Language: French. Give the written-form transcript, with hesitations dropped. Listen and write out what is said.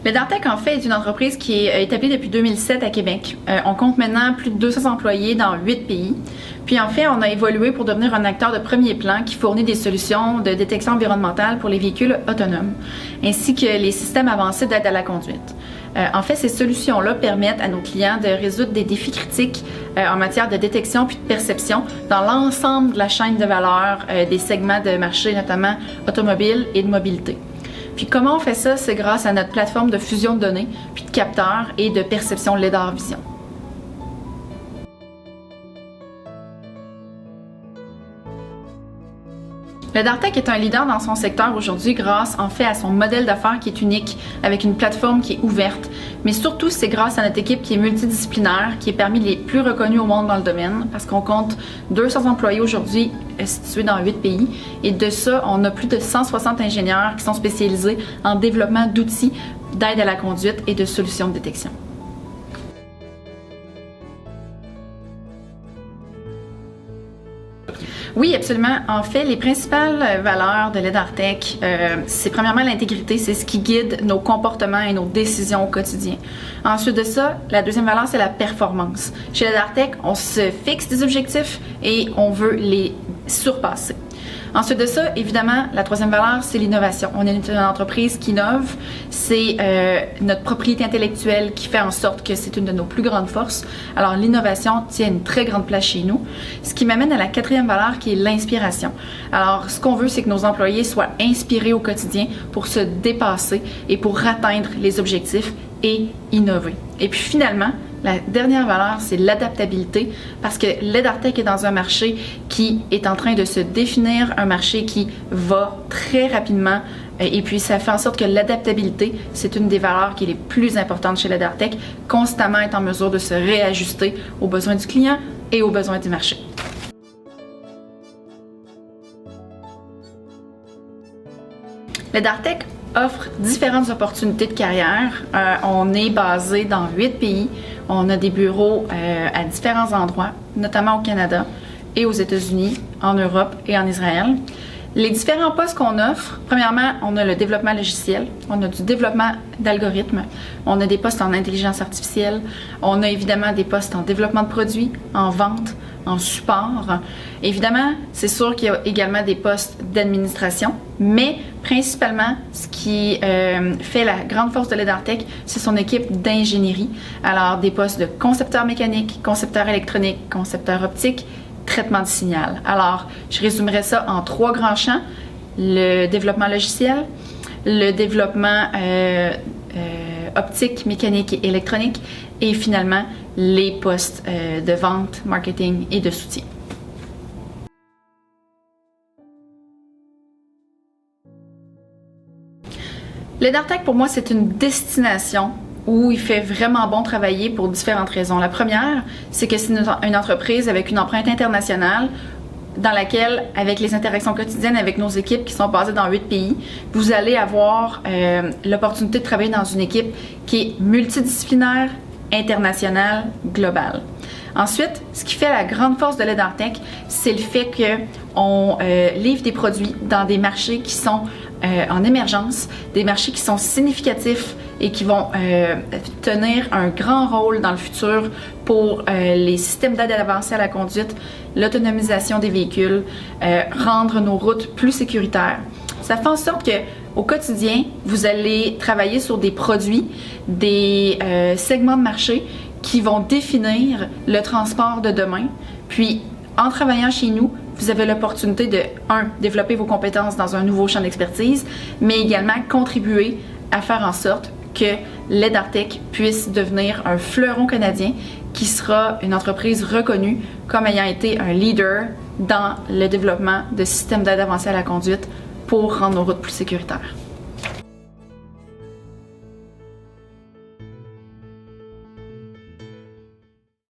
Le Dartec, en fait, est une entreprise qui est établie depuis 2007 à Québec. On compte maintenant plus de 200 employés dans 8 pays. Puis en fait, on a évolué pour devenir un acteur de premier plan qui fournit des solutions de détection environnementale pour les véhicules autonomes, ainsi que les systèmes avancés d'aide à la conduite. En fait, ces solutions-là permettent à nos clients de résoudre des défis critiques en matière de détection puis de perception dans l'ensemble de la chaîne de valeur des segments de marché, notamment automobile et de mobilité. Puis comment on fait ça? C'est grâce à notre plateforme de fusion de données, puis de capteurs et de perception LiDAR Vision. Le Dartec est un leader dans son secteur aujourd'hui grâce en fait à son modèle d'affaires qui est unique, avec une plateforme qui est ouverte, mais surtout c'est grâce à notre équipe qui est multidisciplinaire, qui est parmi les plus reconnus au monde dans le domaine, parce qu'on compte 200 employés aujourd'hui situés dans 8 pays, et de ça, on a plus de 160 ingénieurs qui sont spécialisés en développement d'outils d'aide à la conduite et de solutions de détection. Oui, absolument. En fait, les principales valeurs de l'Dartec, c'est premièrement l'intégrité, c'est ce qui guide nos comportements et nos décisions au quotidien. Ensuite de ça, la deuxième valeur, c'est la performance. Chez l'Dartec, on se fixe des objectifs et on veut les surpasser. Ensuite de ça, évidemment, la troisième valeur, c'est l'innovation. On est une entreprise qui innove. C'est notre propriété intellectuelle qui fait en sorte que c'est une de nos plus grandes forces. Alors, l'innovation tient une très grande place chez nous. Ce qui m'amène à la quatrième valeur qui est l'inspiration. Alors, ce qu'on veut, c'est que nos employés soient inspirés au quotidien pour se dépasser et pour atteindre les objectifs et innover. Et puis finalement, la dernière valeur, c'est l'adaptabilité, parce que l'Dartec est dans un marché qui est en train de se définir, un marché qui va très rapidement, et puis ça fait en sorte que l'adaptabilité, c'est une des valeurs qui est les plus importantes chez l'Dartec, constamment être en mesure de se réajuster aux besoins du client et aux besoins du marché. L'Dartec offre différentes opportunités de carrière. On est basé dans 8 pays. On a des bureaux à différents endroits, notamment au Canada et aux États-Unis, en Europe et en Israël. Les différents postes qu'on offre, premièrement, on a le développement logiciel, on a du développement d'algorithmes, on a des postes en intelligence artificielle, on a évidemment des postes en développement de produits, en vente, en support. Évidemment, c'est sûr qu'il y a également des postes d'administration, mais principalement, ce qui fait la grande force de l'Dartec, c'est son équipe d'ingénierie. Alors, des postes de concepteur mécanique, concepteur électronique, concepteur optique, traitement de signal. Alors, je résumerai ça en 3 grands champs: le développement logiciel, le développement optique, mécanique et électronique, et finalement les postes de vente, marketing et de soutien. L'Dartec, pour moi, c'est une destination où il fait vraiment bon travailler pour différentes raisons. La première, c'est que c'est une entreprise avec une empreinte internationale dans laquelle, avec les interactions quotidiennes avec nos équipes qui sont basées dans 8 pays, vous allez avoir l'opportunité de travailler dans une équipe qui est multidisciplinaire, internationale, globale. Ensuite, ce qui fait la grande force de l'Dartec, c'est le fait qu'on livre des produits dans des marchés qui sont en émergence, des marchés qui sont significatifs et qui vont tenir un grand rôle dans le futur pour les systèmes d'aide avancée à la conduite, l'autonomisation des véhicules, rendre nos routes plus sécuritaires. Ça fait en sorte que au quotidien, vous allez travailler sur des produits, des segments de marché qui vont définir le transport de demain. Puis, en travaillant chez nous, vous avez l'opportunité de, développer vos compétences dans un nouveau champ d'expertise, mais également contribuer à faire en sorte que l'Dartec puisse devenir un fleuron canadien qui sera une entreprise reconnue comme ayant été un leader dans le développement de systèmes d'aide avancée à la conduite pour rendre nos routes plus sécuritaires.